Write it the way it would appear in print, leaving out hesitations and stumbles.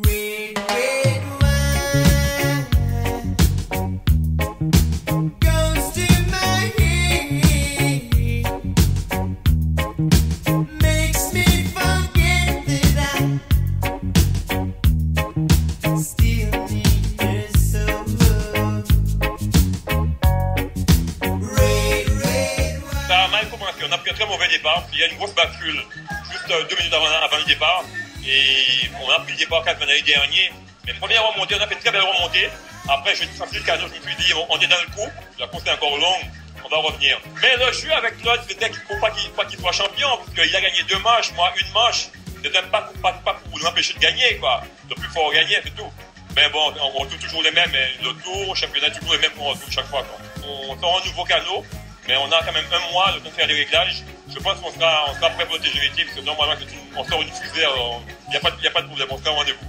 Red, red wine goes to my head, makes me forget that I still need her so. Red, red wine. Ça a mal commencé, on a pris un très mauvais départ. Il y a une grosse bascule juste 2 minutes avant le départ. Et on a pris le départ 4 l'année dernière. Mais première remontée, on a fait une très belle remontée. Après, j'ai sorti le canot, je me suis dit, on est dans le coup. La course est encore longue, on va revenir. Mais le jeu avec Claude, c'était qu'il ne faut pas qu'il soit champion, parce qu'il a gagné 2 manches, moi 1 manche. C'était même pas pour l'empêcher de gagner, quoi. Le plus fort gagner, c'est tout. Mais bon, on tourne toujours les mêmes. Le tour, le championnat, toujours les mêmes qu'on retourne chaque fois, quoi. On sort un nouveau canot, mais on a quand même 1 mois de faire des réglages. Je pense qu'on sera prêt pour le TGVT, parce que normalement, on sort une fusée, il n'y a pas de problème, on sera au rendez-vous.